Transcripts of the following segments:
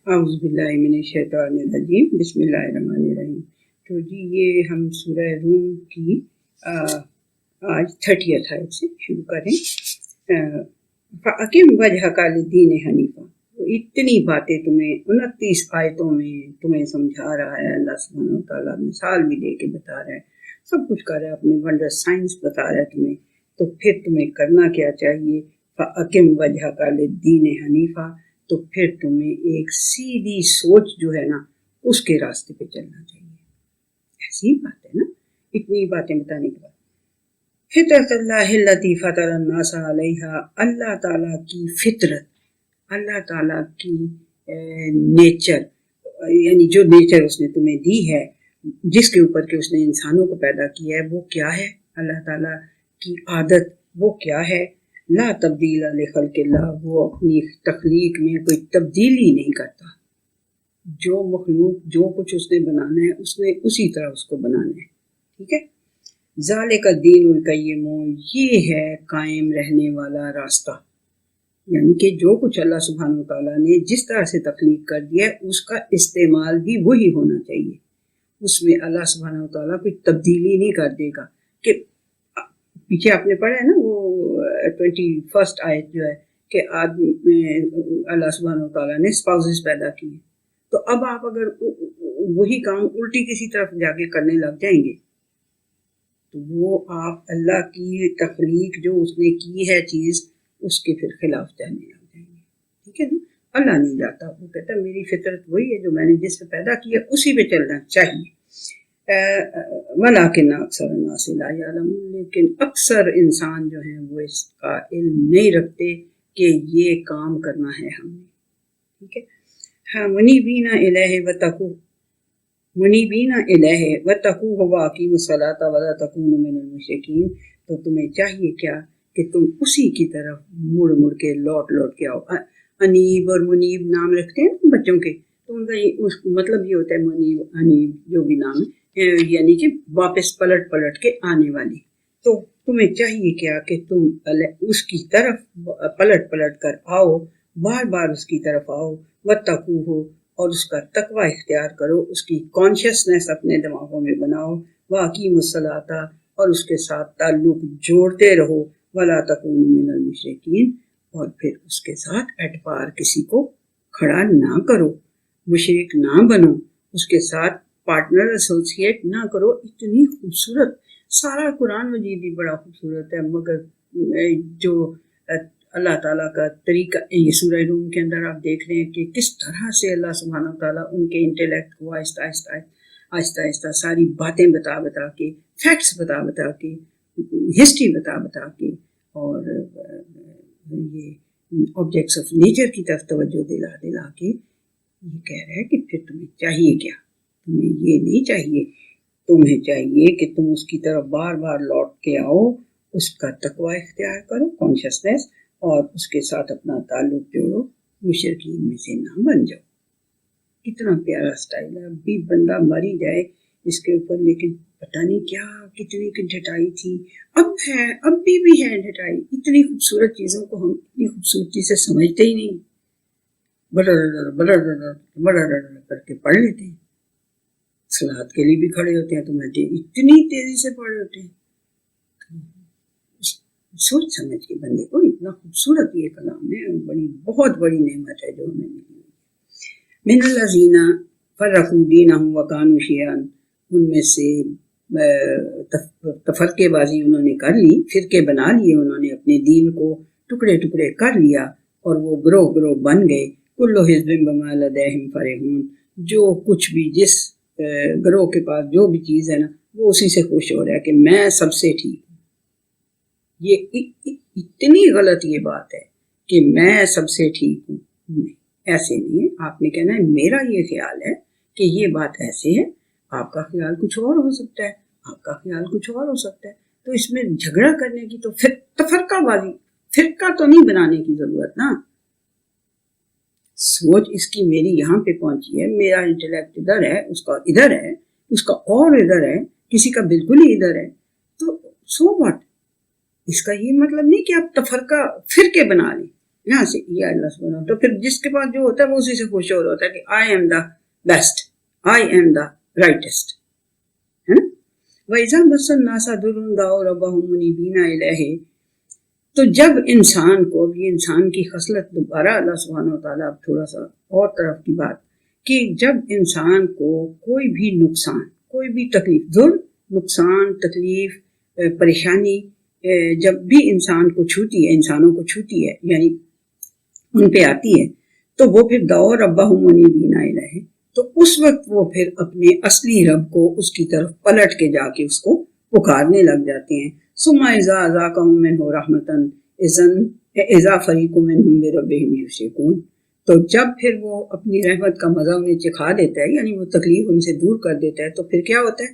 اعوذ باللہ من الشیطان الرجیم، بسم اللہ الرحمن الرحیم۔ تو جی یہ ہم سورہ روم کی آج 30 آیت سے شروع کریں۔ فَأَقِمْ وَجْهَكَ لِلدِّینِ حَنِیفًا، اتنی باتیں تمہیں 29 آیتوں میں تمہیں سمجھا رہا ہے اللہ سبحانہ و تعالیٰ، مثال بھی دے کے بتا رہا ہے، سب کچھ کر رہا ہے، اپنے ونڈر سائنس بتا رہا ہے تمہیں۔ تو پھر تمہیں کرنا کیا چاہیے؟ فَأَقِمْ وَجْهَكَ لِلدِّینِ حَنِیفًا، تو پھر تمہیں ایک سیدھی سوچ جو ہے نا اس کے راستے پہ چلنا چاہیے۔ ایسی بات ہے نا، اتنی باتیں بتانے کے بعد فطرت اللہ التی فطر الناس علیہا، اللہ تعالیٰ کی فطرت، اللہ تعالیٰ کی نیچر، یعنی جو نیچر اس نے تمہیں دی ہے، جس کے اوپر کہ اس نے انسانوں کو پیدا کیا ہے، وہ کیا ہے؟ اللہ تعالیٰ کی عادت وہ کیا ہے؟ لا تبدیل لخلق اللہ، وہ اپنی تخلیق میں کوئی تبدیلی نہیں کرتا۔ جو مخلوق جو کچھ اس نے بنانا ہے اس نے اسی طرح اس کو بنانا ہے، ٹھیک ہے۔ ذالک الدین القیم، یہ ہے قائم رہنے والا راستہ، یعنی کہ جو کچھ اللہ سبحانہ وتعالیٰ نے جس طرح سے تخلیق کر دیا ہے اس کا استعمال بھی وہی ہونا چاہیے۔ اس میں اللہ سبحانہ وتعالیٰ کوئی تبدیلی نہیں کر دے گا۔ کہ پیچھے آپ نے پڑھا ہے نا وہ 21 آیت جو ہے کہ اللہ سبحانہ وتعالیٰ نے اسپاؤزز پیدا کیے، تو اب آپ اگر وہی کام الٹی کسی طرف جا کے کرنے لگ جائیں گے تو وہ آپ اللہ کی تخلیق جو اس نے کی ہے چیز اس کے پھر خلاف جانے لگ جائیں گے، ٹھیک ہے نا۔ اللہ نہیں جاتا، وہ کہتا ہے میری فطرت وہی ہے جو میں نے جس پہ پیدا کیا اسی پہ چلنا چاہیے۔ ولیکن اکثر الناس لا یعلمون، لیکن اکثر انسان جو ہیں وہ اس کا علم نہیں رکھتے کہ یہ کام کرنا ہے ہم نے، ٹھیک ہے۔ ہاں، منیبین الیہ واتقوا، منیبین الیہ واتقوا واقیموا الصلاۃ ولا تکونوا من المشرکین، تو تمہیں چاہیے کیا کہ تم اسی کی طرف مڑ مڑ کے لوٹ کے آؤ۔ انیب اور منیب نام رکھتے ہیں بچوں کے، تو ان کا مطلب یہ ہوتا ہے منیب انیب جو بھی نام ہے، یعنی کہ واپس پلٹ کے آنے والی۔ تو تمہیں چاہیے کیا کہ تم اس کی طرف پلٹ کر آؤ، بار بار اس کی طرف آؤ، واتقوا ہو، اور اس کا تقوی اختیار کرو، اس کی کانشیسنس اپنے دماغوں میں بناؤ، واقیموا الصلاۃ، اور اس کے ساتھ تعلق جوڑتے رہو، ولا تکونوا من المشرکین، اور پھر اس کے ساتھ اعتبار کسی کو کھڑا نہ کرو، مشرک نہ بنو، اس کے ساتھ پارٹنر ایسوسیٹ نہ کرو۔ اتنی خوبصورت، سارا قرآن مجید بھی بڑا خوبصورت ہے، مگر جو اللہ تعالیٰ کا طریقہ، یہ سورہ روم کے اندر آپ دیکھ رہے ہیں کہ کس طرح سے اللہ سبحانہ تعالیٰ ان کے انٹلیکٹ کو آہستہ آہستہ ساری باتیں بتا کے، فیکٹس بتا کے، ہسٹری بتا کے، اور یہ آبجیکٹس آف نیچر کی طرف توجہ دلا کے یہ کہہ رہا ہے کہ پھر تمہیں چاہیے کیا؟ تمہیں یہ نہیں چاہیے، تمہیں چاہیے کہ تم اس کی طرف بار بار لوٹ کے آؤ، اس کا تقوی اختیار کرو، کانشیسنس، اور اس کے ساتھ اپنا تعلق جوڑو، مشرکین میں سے نہ بن جاؤ۔ کتنا پیارا سٹائل ہے، اب بھی بندہ مر ہی جائے اس کے اوپر، لیکن پتہ نہیں کیا کتنی کی ڈھٹائی تھی، اب بھی ہے ڈھٹائی۔ اتنی خوبصورت چیزوں کو ہم اتنی خوبصورتی سے سمجھتے ہی نہیں، بڑا کر کے پڑھ لیتے ہیں، صلاۃ کے لیے بھی کھڑے ہوتے ہیں تو میں اتنی تیزی سے پڑھ ہوتے ہیں۔ سوچ سمجھ کے بندے کو، اتنا خوبصورت یہ کلام ہے، بہت بڑی نعمت ہے جو ہمیں ملی ہے۔ من الذین فرقوا دینہم وکانوا شیعا، ان میں سے تفرقے بازی انہوں نے کر لی، فرقے بنا لیے انہوں نے، اپنے دین کو ٹکڑے کر لیا اور وہ گروہ بن گئے۔ کل حزب بما لدیہم فرحون، جو کچھ بھی جس گروہ کے پاس جو بھی چیز ہے نا وہ اسی سے خوش ہو رہا ہے کہ میں سب سے ٹھیک ہوں۔ یہ اتنی غلط یہ بات ہے کہ میں سب سے ٹھیک ہوں، نہیں، ایسے نہیں ہے۔ آپ نے کہنا ہے میرا یہ خیال ہے کہ یہ بات ایسے ہے، آپ کا خیال کچھ اور ہو سکتا ہے، آپ کا خیال کچھ اور ہو سکتا ہے، تو اس میں جھگڑا کرنے کی تو پھر تفرقہ بازی، فرقہ تو نہیں بنانے کی ضرورت نا۔ سوچ اس کی میری یہاں پہ پہنچی ہے، میرا انٹلیکٹ ادھر ہے، اس کا ادھر ہے، اس کا اور ادھر ہے، کسی کا بالکل ہی ادھر ہے، تو سو واٹ؟ اس کا یہ مطلب نہیں کہ آپ تفرقہ فرقے بنا لیں، یہاں سے یہ اللہ سبحانہ، تو پھر جس کے پاس جو ہوتا ہے وہ اسی سے خوش ہو رہا ہوتا ہے کہ I am the best, I am the rightist, ہے نا. وَإِذَا مَسَّ النَّاسَ ضُرٌّ دَعَوْا رَبَّهُم مُنِيبِينَ إِلَيْهِ، تو جب انسان کو، اب یہ انسان کی خصلت دوبارہ اللہ سبحانہ وتعالیٰ، اب تھوڑا سا اور طرف کی بات، کہ جب انسان کو کوئی بھی نقصان، کوئی بھی تکلیف، ضر، نقصان، تکلیف، پریشانی جب بھی انسان کو چھوتی ہے، انسانوں کو چھوتی ہے، یعنی ان پہ آتی ہے، تو وہ پھر دعوا ربہم منیبین الیہ، تو اس وقت وہ پھر اپنے اصلی رب کو اس کی طرف پلٹ کے جا کے اس کو پکارنے لگ جاتے ہیں. ثم اذا اذاقہم منہ رحمتا اذا فریق منہم بربہم یشرکون، تو جب پھر وہ اپنی رحمت کا مزہ انہیں چکھا دیتا ہے، یعنی وہ تکلیف ان سے دور کر دیتا ہے، تو پھر کیا ہوتا ہے،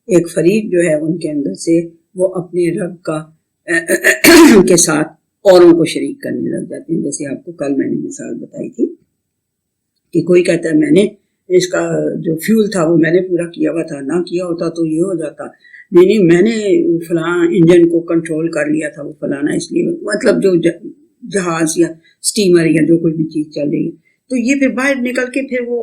ایک فریق جو ہے ان کے اندر سے وہ اپنے رب کا کے ساتھ اوروں کو شریک کرنے لگ جاتے ہیں. جیسے آپ کو کل میں نے مثال بتائی تھی کہ کوئی کہتا ہے میں نے اس کا جو فیول تھا وہ میں نے پورا کیا ہوا تھا، نہ کیا ہوتا تو یہ ہو جاتا، نہیں میں نے فلاں انجن کو کنٹرول کر لیا تھا، وہ فلانا، اس لیے مطلب جو جہاز یا سٹیمر یا جو کوئی بھی چیز چل رہی ہے، تو یہ پھر باہر نکل کے پھر وہ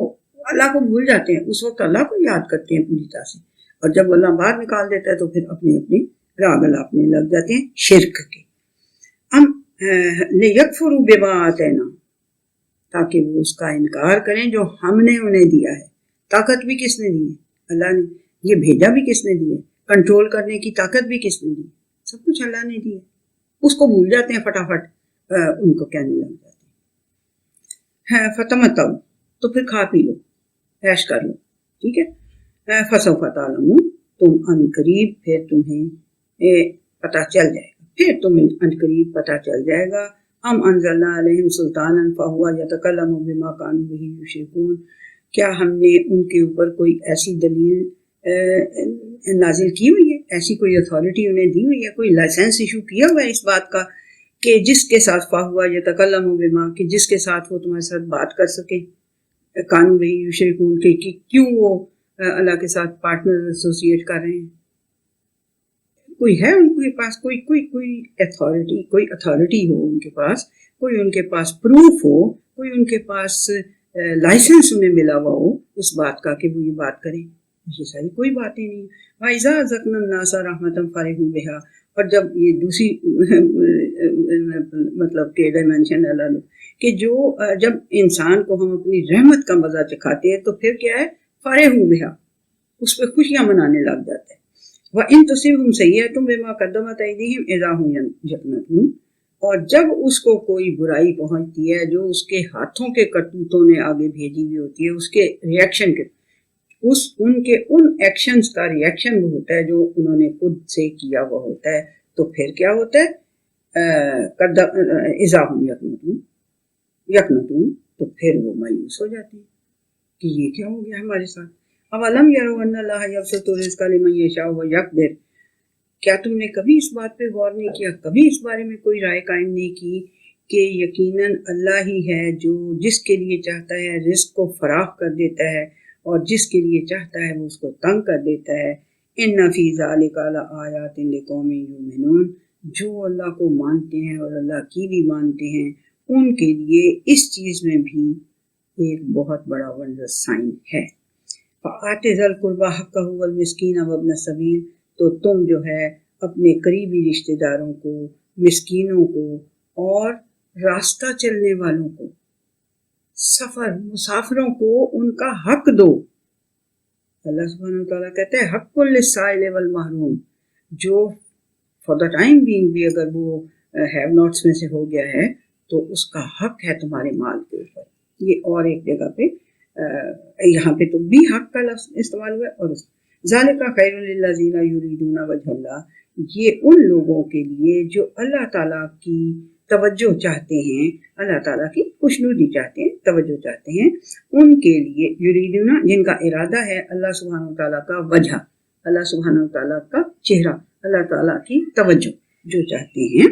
اللہ کو بھول جاتے ہیں. اس وقت اللہ کو یاد کرتے ہیں پوری طرح سے، اور جب اللہ باہر نکال دیتا ہے تو پھر اپنی اپنی راگ الاپنے لگ جاتے ہیں شرک کے. ہم لیکفروا بما آتینا، تاکہ وہ اس کا انکار کریں جو ہم نے انہیں دیا ہے. طاقت بھی کس نے دی ہے؟ اللہ نے. یہ بھیجا بھی کس نے دی ہے؟ کنٹرول کرنے کی طاقت بھی کس نے دی؟ سب کچھ اللہ نے دی ہے. اس کو بھول جاتے ہیں فٹافٹ، ان کو کہنے لگ جاتے ہیں فتمتعوا، تو پھر کھا پی لو، عیش کر لو، ٹھیک ہے. فسوف تعلمون، تم ان قریب پھر تمہیں پتہ چل جائے گا، پھر تمہیں ان قریب پتہ چل جائے گا. ام انزلنا علیہم سلطانا فہو یتکلم بما کانوا بہ یشرکون، کیا ہم نے ان کے اوپر کوئی ایسی دلیل نازل کی ہوئی ہے، ایسی کوئی اتھارٹی انہیں دی ہوئی ہے، کوئی لائسنس ایشو کیا ہوا ہے اس بات کا کہ جس کے ساتھ فہو یتکلم بما، کہ جس کے ساتھ وہ تمہارے ساتھ بات کر سکے، کانوا بہ یشرکون، کہ کیوں وہ اللہ کے ساتھ پارٹنر ایسوسیٹ کر رہے ہیں. کوئی ہے ان کے پاس کوئی اتھارٹی ہو ان کے پاس، کوئی ان کے پاس پروف ہو، کوئی ان کے پاس لائسنس انہیں ملا ہوا ہو اس بات کا کہ وہ یہ بات کریں. یہ ساری کوئی باتیں نہیں. وَإِذَا أَذَقْنَا النَّاسَ رَحْمَةً فَرِحُوا بِهَا، اور جب یہ دوسری مطلب کہ ڈائمینشن اللہ کہ جو جب انسان کو ہم اپنی رحمت کا مزہ چکھاتے ہیں تو پھر کیا ہے، فَرِحُوا بِهَا، اس پہ خوشیاں منانے لگ جاتے ہیں. وَإِن تُصِبْهُمْ سَيِّئَةٌ بِمَا قَدَّمَتْ أَيْدِيهِمْ إِذَا هُمْ يَقْنَطُونَ، اور جب اس کو کوئی برائی پہنچتی ہے جو اس کے ہاتھوں کے کرتوتوں نے آگے بھیجی ہوئی ہوتی ہے، اس کے ریئیکشن کے ان ایکشنز کا ریئیکشن وہ ہوتا ہے جو انہوں نے خود سے کیا ہوا ہوتا ہے، تو پھر کیا ہوتا ہے، اذا ہم یقنطون، تو پھر وہ مایوس ہو جاتے ہیں کہ یہ کیا ہو گیا ہمارے ساتھ. اولم یروا ان اللہ یبسط الرزق لمن یشاء ویقدر، کیا تم نے کبھی اس بات پہ غور نہیں کیا، کبھی اس بارے میں کوئی رائے قائم نہیں کی کہ یقیناً اللہ ہی ہے جو جس کے لیے چاہتا ہے رزق کو فراخ کر دیتا ہے، اور جس کے لیے چاہتا ہے وہ اس کو تنگ کر دیتا ہے. ان فی ذلک لآیات لقوم یؤمنون، جو اللہ کو مانتے ہیں اور اللہ کی بھی مانتے ہیں ان کے لیے اس چیز میں بھی ایک بہت بڑا ونڈر سائن ہے. فآت ذی القربى حقہ والمسکین وابن السبیل، تو تم جو ہے اپنے قریبی رشتہ داروں کو، مسکینوں کو اور راستہ چلنے والوں کو، مسافروں کو ان کا حق دو. اللہ سبحانہ وتعالیٰ کہتا ہے حق للسائل والمحروم، جو فار دا ٹائم بینگ بھی اگر وہ ہیو ناٹس میں سے ہو گیا ہے تو اس کا حق ہے تمہارے مال کے اوپر. یہ اور ایک جگہ پہ یہاں پہ تو بھی حق کا لفظ استعمال ہوا ہے. اور ذالک خیر للذین یریدون وجہ اللہ، یہ ان لوگوں کے لیے جو اللہ تعالیٰ کی توجہ چاہتے ہیں، اللہ تعالیٰ کی خوشنودی چاہتے ہیں، توجہ چاہتے ہیں، ان کے لیے یریدون، جن کا ارادہ ہے اللہ سبحانہ وتعالیٰ کا وجہ، اللہ سبحانہ وتعالیٰ کا چہرہ، اللہ تعالیٰ کی توجہ جو چاہتے ہیں،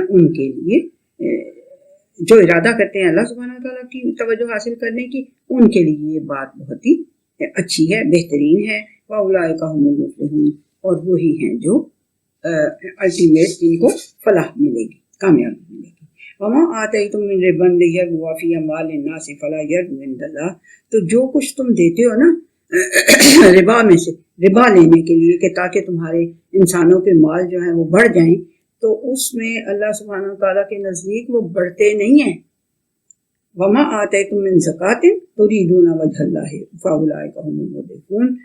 ان کے لیے جو ارادہ کرتے ہیں اللہ سبحانہ وتعالیٰ کی توجہ حاصل کرنے کی، ان کے لیے یہ بات بہت ہی اچھی ہے، بہترین ہے. وَأُولَٰئِکَ هُمُ الْمُفْلِحُونَ، اور وہی ہیں جو الٹیمیٹ جن کو فلاح ملے گی، کامیابی ملے گی. وما آتیتم من ربا لیربو فی اموال الناس فلا یربو عند اللہ، تو جو کچھ تم دیتے ہو نا ربا میں سے، ربا لینے کے لیے کہ تاکہ تمہارے انسانوں کے مال جو ہیں وہ بڑھ جائیں، تو اس میں اللہ سبحانہ تعالیٰ کے نزدیک وہ بڑھتے نہیں ہیں۔ وما آتیتم من زکوٰۃ تریدون وجہ اللہ فاولئک هم المضعفون،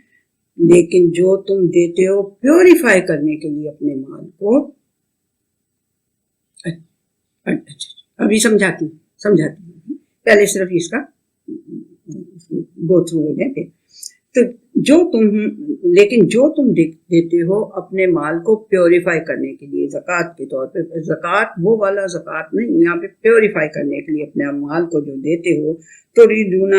لیکن جو تم دیتے ہو پیوریفائی کرنے کے لیے اپنے مال کو، ابھی سمجھاتی ہوں، پہلے صرف اس کا گو تھرو ہو جائے۔ تو لیکن جو تم دیتے ہو اپنے مال کو پیوریفائی کرنے کے لیے زکوٰۃ کے طور پہ، زکوٰۃ وہ والا زکوٰۃ نہیں، یہاں پہ پیوریفائی کرنے کے لیے اپنے مال کو جو دیتے ہو، تریدون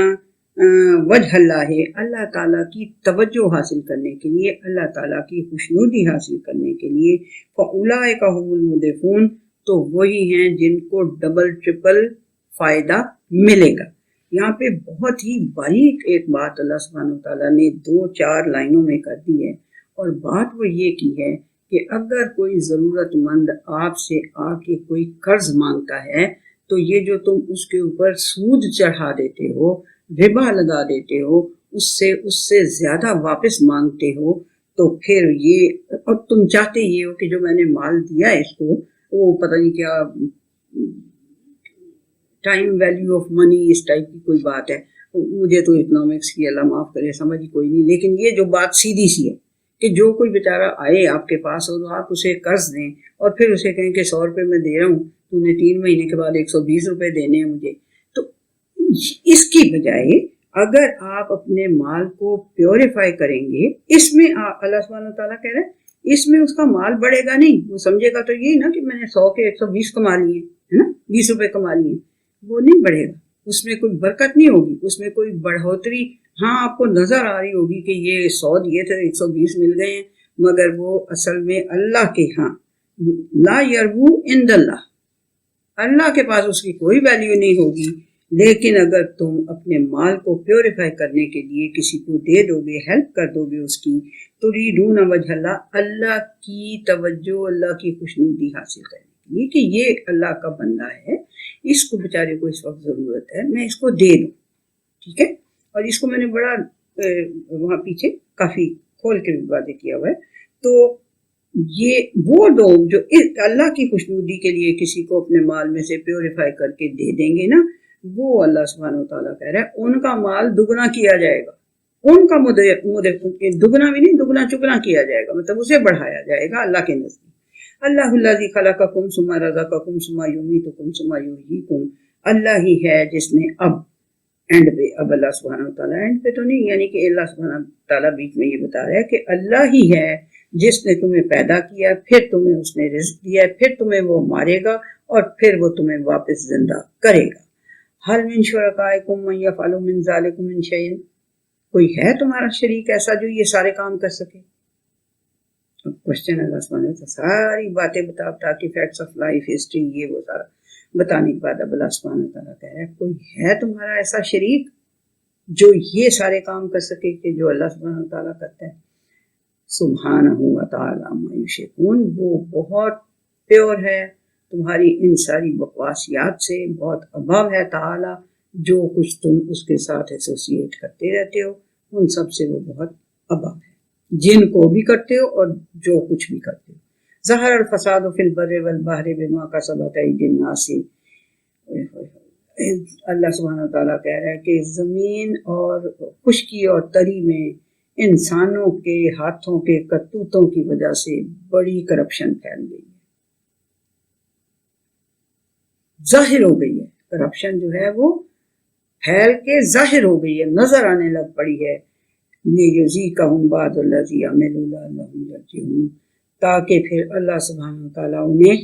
وجہ اللہ، اللہ تعالیٰ کی توجہ حاصل کرنے کے لیے، اللہ تعالیٰ کی خوشنودی حاصل کرنے کے لیے، فاولئک هم المضعفون، تو وہی ہیں جن کو ڈبل ٹرپل فائدہ ملے گا۔ یہاں پہ بہت ہی باریک ایک بات اللہ سبحانہ تعالیٰ نے 2-4 لائنوں میں کر دی ہے، اور بات وہ یہ کی ہے کہ اگر کوئی ضرورت مند آپ سے آ کے کوئی قرض مانگتا ہے تو یہ جو تم اس کے اوپر سود چڑھا دیتے ہو، ربا لگا دیتے ہو، اس سے زیادہ واپس مانگتے ہو، تو پھر یہ، اور تم چاہتے یہ ہو کہ جو میں نے مال دیا ہے اس کو، وہ پتہ نہیں کیا ٹائم ویلیو آف منی، اس ٹائپ کی کوئی بات ہے، مجھے تو اکنامکس کی اللہ معاف کرے سمجھ ہی کوئی نہیں، لیکن یہ جو بات سیدھی سی ہے کہ جو کوئی بیچارہ آئے آپ کے پاس اور آپ اسے قرض دیں اور پھر اسے کہیں کہ 100 روپے میں دے رہا ہوں، تو نے 3 مہینے کے بعد 120 روپے دینے ہیں مجھے، تو اس کی بجائے اگر آپ اپنے مال کو پیوریفائی کریں گے، اس میں اللہ سبحانہ تعالیٰ کہہ رہے ہیں اس میں اس کا مال بڑھے گا نہیں، وہ سمجھے گا تو یہی نا کہ میں نے 100 کے 120 کما لیے ہے نا، 20 روپے کما لیے، وہ نہیں بڑھے گا، اس میں کوئی برکت نہیں ہوگی، اس میں کوئی بڑھوتری، ہاں آپ کو نظر آ رہی ہوگی کہ یہ 100 دیے تھے 120 مل گئے ہیں، مگر وہ اصل میں اللہ کے ہاں لا یربو عند اللہ، اللہ کے پاس اس کی کوئی ویلیو نہیں ہوگی۔ لیکن اگر تم اپنے مال کو پیوریفائی کرنے کے لیے کسی کو دے دو گے، ہیلپ کر دو گے اس کی، تریدون وجہ اللہ، اللہ کی توجہ، اللہ کی خوشنودی حاصل کرنے کے لیے کہ یہ اللہ کا بندہ ہے، اس کو بیچارے کو اس وقت ضرورت ہے، میں اس کو دے دوں، ٹھیک ہے، اور اس کو میں نے بڑا وہاں پیچھے کافی کھول کے بھی واضح کیا ہوا ہے۔ تو یہ وہ لوگ جو اللہ کی خوشنودی کے لیے کسی کو اپنے مال میں سے پیوریفائی کر کے دے دیں گے نا، وہ اللہ سبحانہ و تعالیٰ کہہ رہا ہے ان کا مال دگنا کیا جائے گا، ان کا دگنا بھی نہیں، دگنا چگنا کیا جائے گا، مطلب اسے بڑھایا جائے گا اللہ کے نزدیک۔ اللہ الذی خلقکم ثم رزقکم ثم یمیتکم ثم یحییکم، اللہ ہی ہے جس نے اب اینڈ پہ، اب اللہ سبحانہ تعالیٰ اینڈ پہ تو نہیں، یعنی کہ اللہ سبحانہ تعالیٰ بیچ میں یہ بتا رہا ہے کہ اللہ ہی ہے جس نے تمہیں پیدا کیا، پھر تمہیں اس نے رزق دیا، پھر تمہیں وہ مارے گا اور پھر وہ تمہیں واپس زندہ کرے گا۔ حل من شرکائکم من یفعل من ذلکم من شیء، کوئی ہے تمہارا شریک ایسا جو یہ سارے کام کر سکے؟ کوشچن اللہ سبحانہ وتعالیٰ ساری باتیں بتا کے فیکٹس آف لائف، ہسٹری، یہ وہ سارا بتانے کے بعد اب اللہ سبحانہ تعالیٰ کہہ رہا ہے کوئی ہے تمہارا ایسا شریک جو یہ سارے کام کر سکے کہ جو اللہ سبحانہ تعالیٰ کرتا ہے؟ سبحانہ و تعالیٰ عما یشرکون، وہ بہت پیور ہے تمہاری ان ساری بکواسیات سے، بہت ابو ہے تعالیٰ، جو کچھ تم اس کے ساتھ ایسوسیٹ کرتے رہتے ہو ان سب سے وہ بہت ابو ہے، جن کو بھی کرتے ہو اور جو کچھ بھی کرتے ہو۔ ظہر الفساد فی البر والبحر بما کسبت ایدی الناس، اللہ سبحانہ تعالیٰ کہہ رہا ہے کہ زمین اور خشکی اور تری میں انسانوں کے ہاتھوں کے کرتوتوں کی وجہ سے بڑی کرپشن پھیل گئی ہے، ظاہر ہو گئی ہے، کرپشن جو ہے وہ پھیل کے ظاہر ہو گئی ہے، نظر آنے لگ پڑی ہے۔ لیجزیکہم بعض الذی عملوا لعلہم یرجعون، تاکہ پھر اللہ سبحانہ تعالیٰ انہیں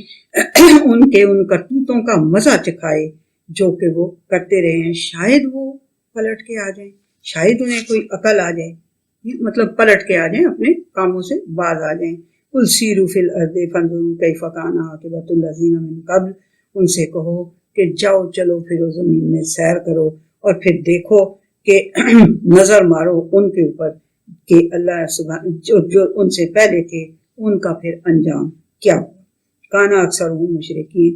ان کے ان کرتوتوں کا مزہ چکھائے جو کہ وہ کرتے رہے ہیں، شاید وہ پلٹ کے آ جائیں، شاید انہیں کوئی عقل آ جائے، مطلب پلٹ کے آ جائیں، اپنے کاموں سے باز آ جائیں۔ قل سیروا فی الارض فانظروا کیف کان عاقبۃ الذین من قبل، ان سے کہو کہ جاؤ چلو پھرو زمین میں سیر کرو اور پھر دیکھو کہ نظر مارو ان کے اوپر کہ اللہ سبحانہ جو ان سے پہلے تھے ان کا پھر انجام کیا ہوا۔ کانا اکثر مشرکین،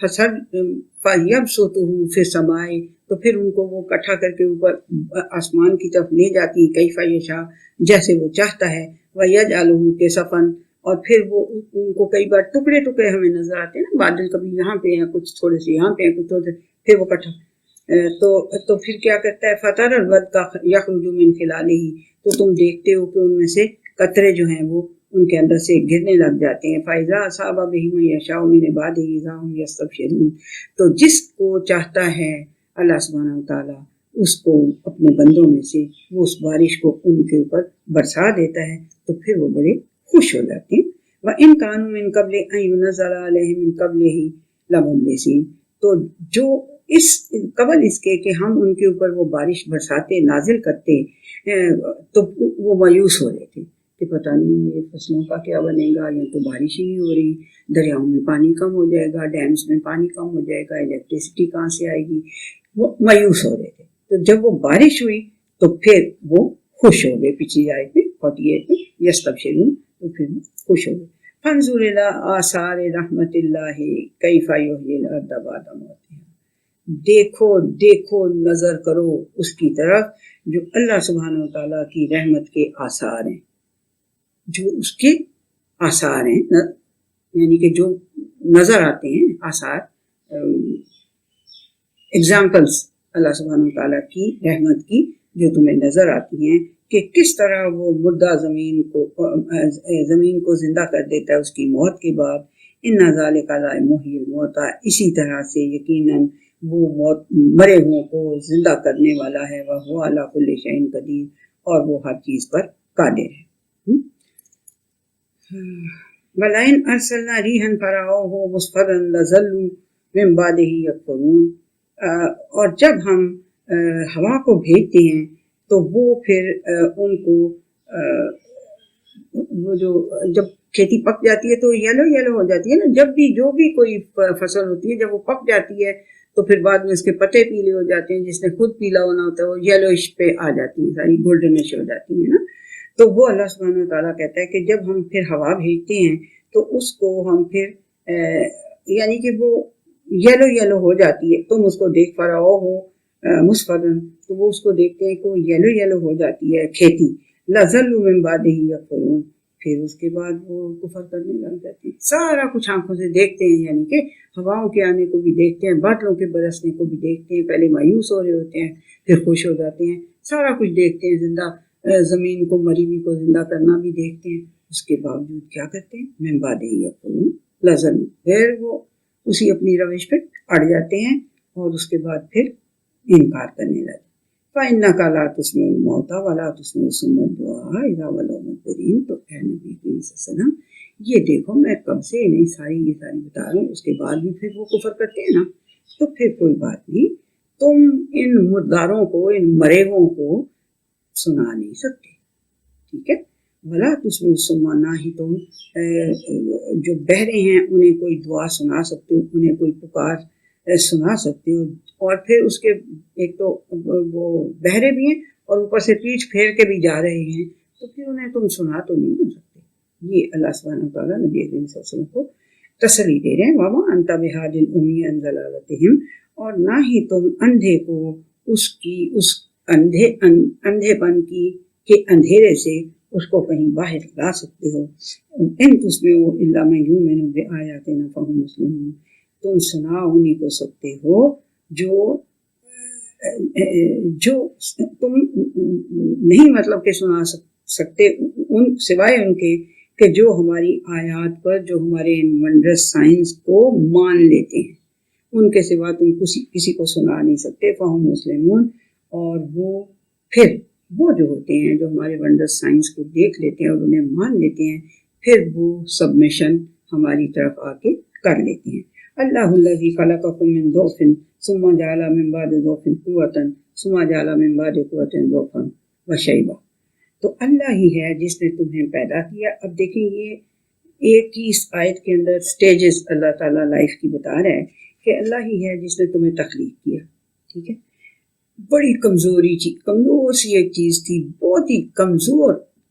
فصل فیب سوتو پھر سمائے تو پھر ان کو وہ اکٹھا کر کے اوپر آسمان کی طرف لے جاتی ہے، کیف یشاء جیسے وہ چاہتا ہے، وَيَجْعَلُهُ كِسَفًا اور پھر وہ ان کو کئی بار ٹکڑے ٹکڑے ہمیں نظر آتے ہیں نا، بادل کبھی یہاں پہ ہیں کچھ تھوڑے سے یہاں پہ ہیں کچھ تھوڑے سے، پھر وہ اکٹھا تو پھر کیا کرتا ہے فَتَرَى الْوَدْقَ يَخْرُجُ مِنْ خِلَالِهِ تو تم دیکھتے ہو کہ ان میں سے قطرے جو ہیں وہ ان کے اندر سے گرنے لگ جاتے ہیں، فَإِذَا أَصَابَ بِهِ مَن يَشَاءُ مِنْ عِبَادِهِ إِذَا هُمْ يَسْتَبْشِرُونَ تو جس کو چاہتا ہے اللہ سبحانہ وتعالیٰ اس کو اپنے بندوں میں سے وہ اس بارش کو ان کے اوپر برسا دیتا ہے تو پھر وہ بڑے خوش ہو جاتے ہیں۔ وَإِنْ كَانُوا مِنْ قَبْلِ أَنْ يُنَزَّلَ عَلَيْهِمْ مِنْ قَبْلِهِ لَمُبْلِسِينَ تو جو اس قبل اس کے کہ ہم ان کے اوپر وہ بارش برساتے نازل کرتے تو وہ مایوس ہو رہے تھے کہ پتہ نہیں یہ فصلوں کا کیا بنے گا، یا تو بارش ہی نہیں ہو رہی، دریاؤں میں پانی کم ہو جائے گا، ڈیمز میں پانی کم ہو جائے گا، الیکٹریسٹی کہاں سے آئے گی، وہ مایوس ہو رہے تھے۔ تو جب وہ بارش ہوئی تو پھر وہ خوش ہو گئے، پچھلی آیت میں 48 میں یستبشرون تو پھر وہ خوش ہو گئے۔ فانظر الی آثار رحمت اللہ کیف یحیی الارض بعد موتہا دیکھو دیکھو نظر کرو اس کی طرف جو اللہ سبحانہ وتعالیٰ کی رحمت کے آثار ہیں، جو اس کے آثار ہیں یعنی کہ جو نظر آتے ہیں آثار ایگزامپلس اللہ سبحانہ وتعالیٰ کی رحمت کی جو تمہیں نظر آتی ہیں کہ کس طرح وہ مردہ زمین کو زندہ کر دیتا ہے اس کی موت کے بعد، ان ذالک لمحیی الموتیٰ اسی طرح سے یقیناً وہ مرے ہوئوں کو زندہ کرنے والا ہے، وہو علی کل شیء قدیر اور وہ ہر چیز پر قادر ہے۔ وَلَئِنْ أَرْسَلْنَا رِيحًا فَرَأَوْهُ مُصْفَرًا لَظَلُّوا مِنْ بَعْدِهِ يَكْفُرُونَ اور جب ہم ہوا کو بھیجتے ہیں تو وہ پھر ان کو وہ جب کھیتی پک جاتی ہے تو یلو یلو ہو جاتی ہے نا، جب بھی جو بھی کوئی فصل ہوتی ہے جب وہ پک جاتی ہے تو پھر بعد میں اس کے پتے پیلے ہو جاتے ہیں، جس نے خود پیلا ہونا ہوتا ہے وہ یلوش پہ آ جاتی ہے، ساری گولڈنش ہو جاتی ہے نا۔ تو وہ اللہ سبحانہ وتعالیٰ کہتا ہے کہ جب ہم پھر ہوا بھیجتے ہیں تو اس کو ہم پھر یعنی کہ وہ یلو یلو ہو جاتی ہے، تم اس کو دیکھ پا رہا ہو مصفرن تو وہ اس کو دیکھتے ہیں کہ وہ یلو یلو ہو جاتی ہے کھیتی، لظلوا من بعدہ یکفرون پھر اس کے بعد وہ کفر کرنے لگ جاتے ہیں۔ سارا کچھ آنکھوں سے دیکھتے ہیں، یعنی کہ ہواؤں کے آنے کو بھی دیکھتے ہیں، بادلوں کے برسنے کو بھی دیکھتے ہیں، پہلے مایوس ہو رہے ہوتے ہیں پھر خوش ہو جاتے ہیں، سارا کچھ دیکھتے ہیں، زندہ زمین کو مری ہوئی کو زندہ کرنا بھی دیکھتے ہیں، اس کے باوجود کیا کرتے ہیں من بعدہ یکفرون لظلوا پھر وہ اسی اپنی روش پہ اڑ جاتے ہیں اور اس کے بعد پھر انکار کرنے لگے۔ فَإِنَّكَ لَا تُسْمِعُ الْمَوْتَىٰ وَلَا تُسْمِعُ الصُّمَّ الدُّعَاءَ إِذَا وَلَوْا مُدْبِرِينَ تو اے نبی کریم صلی اللہ علیہ وسلم یہ دیکھو میں کب سے انہیں یہ ساری بتا رہا ہوں، اس کے بعد بھی پھر وہ کفر کرتے ہیں نا، تو پھر کوئی بات نہیں، تم ان مرداروں کو ان مرے ہووں کو سنا نہیں سکتے، ٹھیک ہے، ولا تسمع الصم نہ ہی تم جو بہرے ہیں انہیں کوئی دعا سنا سکتے ہو، انہیں کوئی پکار سنا سکتے ہو، اور پھر اس کے ایک تو وہ بہرے بھی ہیں اور اوپر سے پیٹھ پھیر کے بھی جا رہے ہیں تو پھر انہیں تم سنا تو نہیں نہ سکتے۔ یہ اللہ سبحانہ وتعالیٰ نبی کریم صلی اللہ علیہ وسلم کو تسلی دے رہے ہیں، وَمَا أَنْتَ بِهَادِ الْعُمْيِ عَنْ ضَلَالَتِهِمْ اور نہ ہی تم اندھے کو اس اندھے پن کی کے اندھیرے سے اس کو کہیں باہر لا سکتے ہو۔ ان تسمعوا الا من یؤمن بآیاتنا فهم مسلمون تم سنا انہیں کو سکتے ہو جو تم نہیں مطلب کہ سنا سکتے ان سوائے ان کے کہ جو ہماری آیات پر جو ہمارے ونڈرس سائنس کو مان لیتے ہیں، ان کے سوا تم کسی کو سنا نہیں سکتے۔ فہم مسلمون اور وہ پھر وہ جو ہوتے ہیں جو ہمارے ونڈرس سائنس کو دیکھ لیتے ہیں اور انہیں مان لیتے ہیں پھر وہ سبمیشن ہماری طرف آ کے کر لیتے ہیں۔ اللہ الذی خلقکم من ضعف ثم جعل من بعد ضعف قوة ثم جعل من بعد قوة ضعفا وشیبہ تو اللہ ہی ہے جس نے تمہیں پیدا کیا۔ اب دیکھیں یہ ایک ہی اس آیت کے اندر سٹیجز اللہ تعالیٰ لائف کی بتا رہا ہے کہ اللہ ہی ہے جس نے تمہیں تخلیق کیا، ٹھیک ہے، بڑی کمزور سی ایک چیز تھی، بہت ہی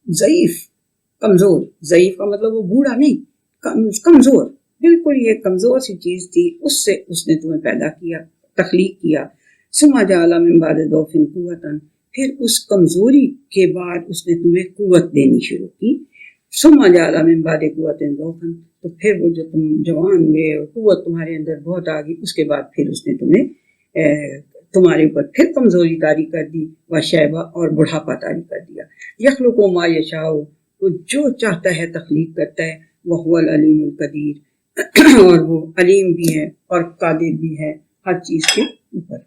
ضعیف کا مطلب وہ بوڑھا نہیں، کمزور بالکل یہ کمزور سی چیز تھی، اس سے اس نے تمہیں پیدا کیا، تخلیق کیا. ثم جعل من بعد ضعف قوة، پھر اس کمزوری کے بعد اس نے تمہیں قوت دینی شروع کی. ثم جعل من بعد قوة ضعفا، تو پھر وہ جو تم جوان ہوئے اور قوت تمہارے اندر بہت آ گئی، اس کے بعد پھر اس نے تمہیں تمہارے اوپر پھر کمزوری طاری کر دی، وشیبہ اور بڑھاپا طاری کر دیا. یخلق ما یشاء، تو جو چاہتا ہے تخلیق کرتا ہے. وہو العلیم القدیر، اور وہ علیم بھی ہے اور قادر بھی ہے ہر چیز کے اوپر.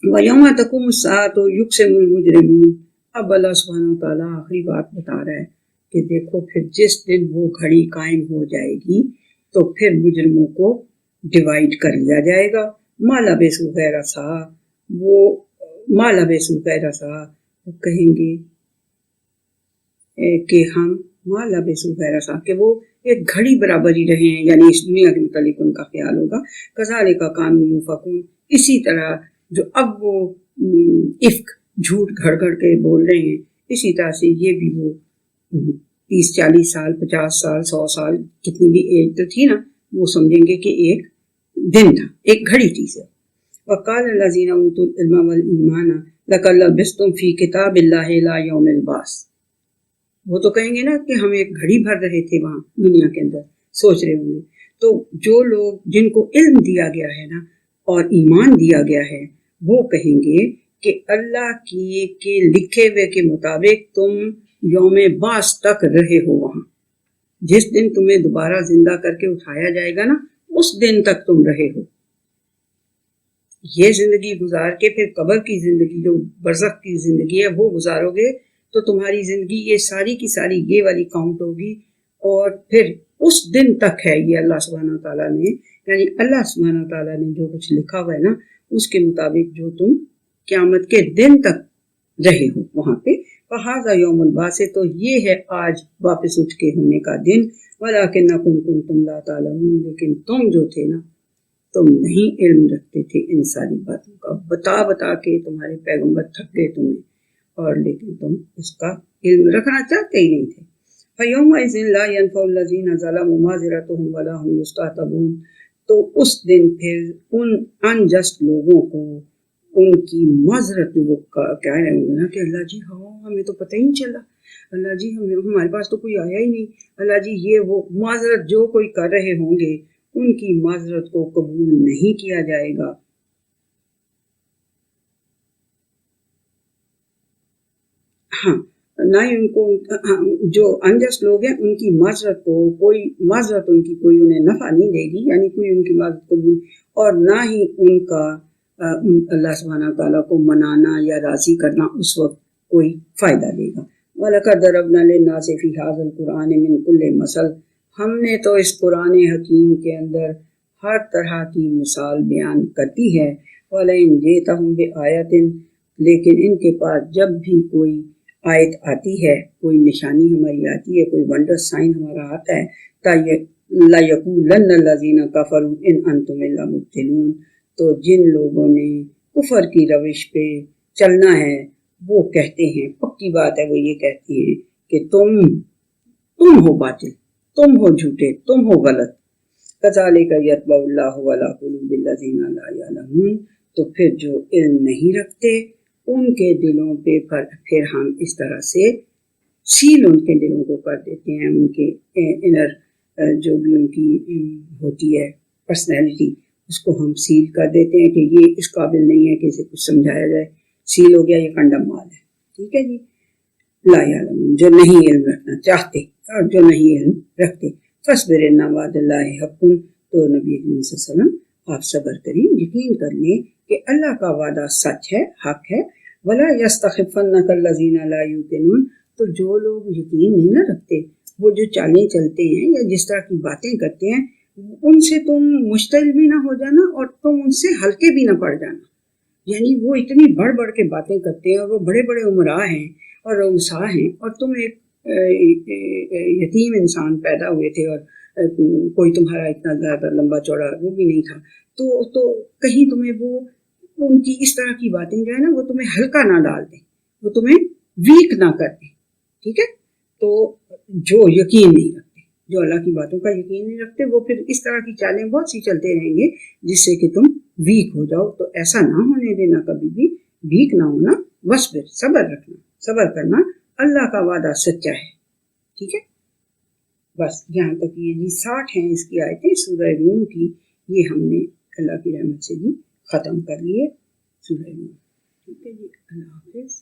وَيَوْمَ تَقُومُ السَّاعَةُ يُقْسِمُ الْمُجْرِمُونَ. اب اللہ سبحانہ وتعالیٰ آخری بات بتا رہا ہے کہ دیکھو پھر جس دن وہ گھڑی قائم ہو جائے گی تو پھر مجرموں کو ڈیوائیڈ کر لیا جائے گا. ما لبثوا غیر ساعۃ، وہ ما لبثوا غیر ساعۃ، وہ کہیں گے کہ ہم ما لبثوا غیر ساعۃ، کہ وہ ایک گھڑی برابر ہی رہے ہیں، یعنی اس دنیا کے متعلق ان کا خیال ہوگا. کذالک کانوا یؤفکون، اسی طرح جو اب وہ افک جھوٹ گھڑ گھڑ کے بول رہے ہیں، اسی طرح سے یہ بھی وہ 30-40 سال 50 سال 100 سال کتنی بھی ایج تو تھی نا، وہ سمجھیں گے کہ ایک دن تھا، ایک گھڑی تھی سر. وقال الذین اوتوا العلم والایمان لقد لبثتم فی کتاب اللہ الی یوم البعث. وہ تو کہیں گے نا کہ ہم ایک گھڑی بھر رہے تھے وہاں دنیا کے اندر، سوچ رہے ہوں گے. تو جو لوگ جن کو علم دیا گیا ہے نا اور ایمان دیا گیا ہے، وہ کہیں گے کہ اللہ کے لکھے ہوئے کے مطابق تم یوم بعث تک رہے ہو وہاں. جس دن تمہیں دوبارہ زندہ کر کے اٹھایا جائے گا نا، اس دن تک تم رہے ہو. یہ زندگی گزار کے پھر قبر کی زندگی، جو برزخ کی زندگی ہے، وہ گزارو گے تو تمہاری زندگی یہ ساری کی ساری یہ والی کاؤنٹ ہوگی. اور پھر اس دن تک ہے یہ اللہ سبحانہ تعالیٰ نے، یعنی اللہ سبحانہ تعالیٰ نے جو کچھ لکھا ہوا ہے نا، اس کے مطابق جو تم قیامت کے دن تک رہے ہو وہاں پہ. فہذا یوم البعث، تو یہ ہے آج واپس اٹھ کے ہونے کا دن. ولکنکم کنتم لا تعلمون، لیکن تم جو تھے نا، تم نہیں علم رکھتے تھے ان ساری باتوں کا. بتا بتا کے تمہارے پیغمبر تھک گئے تمہیں، اور لیکن تم اس کا علم رکھنا چاہتے ہی نہیں تھے. فَيَوْمَئِذٍ لَا يَنْفَعُ الَّذِينَ ظَلَمُوا مَعْذِرَتُهُمْ وَلَا هُمْ يُسْتَعْتَبُونَ، تو اس دن پھر ان انجسٹ لوگوں کو ان کی معذرت وہ کہہ رہے ہوں گے نا کہ اللہ جی ہاں ہمیں تو پتہ ہی نہیں چلا، اللہ جی ہمارے پاس تو کوئی آیا ہی نہیں، اللہ جی یہ وہ معذرت جو کوئی کر رہے ہوں گے ان کی معذرت کو قبول نہیں کیا جائے گا. ہاں، نہ ہی ان کو جو انجسٹ لوگ ہیں ان کی معذرت کو کوئی معذرت ان کی کوئی انہیں نفع نہیں دے گی، یعنی کوئی ان کی معذرت قبول، اور نہ ہی ان کا اللہ سبحانہ تعالیٰ کو منانا یا راضی کرنا اس وقت کوئی فائدہ دے گا. وَلَقَدْ ضَرَبْنَا لِلنَّاسِ فِي هَذَا الْقُرْآنِ مِنْ كُلِّ مَثَلٍ، ہم نے تو اس قرآن حکیم کے اندر ہر طرح کی مثال بیان کرتی ہے. وَلَئِنْ جِئْتَهُمْ بِآیَةٍ، لیکن ان کے پاس جب بھی کوئی آیت آتی ہے، کوئی نشانی ہماری آتی ہے، کوئی ونڈر سائن ہمارا آتا ہے، لَيَقُولَنَّ الَّذِينَ كَفَرُوا إِنْ أَنْتُمْ إِلَّا مُبْطِلُونَ، تو جن لوگوں نے کفر کی روش پہ چلنا ہے وہ کہتے ہیں، پکی بات ہے، وہ یہ کہتے ہیں کہ تم ہو باطل، تم ہو جھوٹے، تم ہو غلط. کذالک یطبع اللہ علی قلوب الذین لا یعلمون، تو پھر جو علم نہیں رکھتے ان کے دلوں پہ پھر ہم اس طرح سے سیل ان کے دلوں کو کر دیتے ہیں، ان کے انر جو بھی ان کی ہوتی ہے پرسنالٹی، اس کو ہم سیل کر دیتے ہیں کہ یہ اس قابل نہیں ہے کہ اسے کچھ سمجھایا جائے، سیل ہو گیا، یہ کنڈم مال ہے. ٹھیک ہے جی. لا یعلمون، جو نہیں علم رکھنا چاہتے اور جو نہیں علم رکھتے. فاصبر ان وعد اللہ حق، تو نبی کریم صلی اللہ علیہ وسلم آپ صبر کریں، یقین کر لیں کہ اللہ کا وعدہ سچ ہے، حق ہے. ولا یستخفنک الذین لا یوقنون، تو جو لوگ یقین نہیں نہ رکھتے، وہ جو چالیں چلتے ہیں یا جس طرح کی باتیں کرتے ہیں، ان سے تم مشتعل بھی نہ ہو جانا اور تم ان سے ہلکے بھی نہ پڑ جانا. یعنی وہ اتنی بڑھ بڑھ کے باتیں کرتے ہیں اور وہ بڑے بڑے عمراء ہیں اور رؤساء ہیں، اور تم ایک یتیم انسان پیدا ہوئے تھے اور کوئی تمہارا اتنا زیادہ لمبا چوڑا وہ بھی نہیں تھا، تو کہیں تمہیں وہ ان کی اس طرح کی باتیں جو ہے نا وہ تمہیں ہلکا نہ ڈال دیں، وہ تمہیں ویک نہ کر دیں، ٹھیک ہے؟ تو جو یقین نہیں رکھتے، جو اللہ کی باتوں کا یقین نہیں رکھتے، وہ پھر اس طرح کی چالیں بہت سی چلتے رہیں گے جس سے کہ تم ویک ہو جاؤ. تو ایسا نہ ہونے دینا، کبھی بھی ویک نہ ہونا. وصبر، صبر رکھنا، صبر کرنا، اللہ کا وعدہ سچا ہے، ٹھیک ہے؟ بس یہاں تک یہ جی 60 ہیں اس کی آیتیں سورہ روم کی، یہ ہم نے اللہ کی رحمت سے جی ختم کر لیے سورہ روم. ٹھیک ہے جی، اللہ حافظ.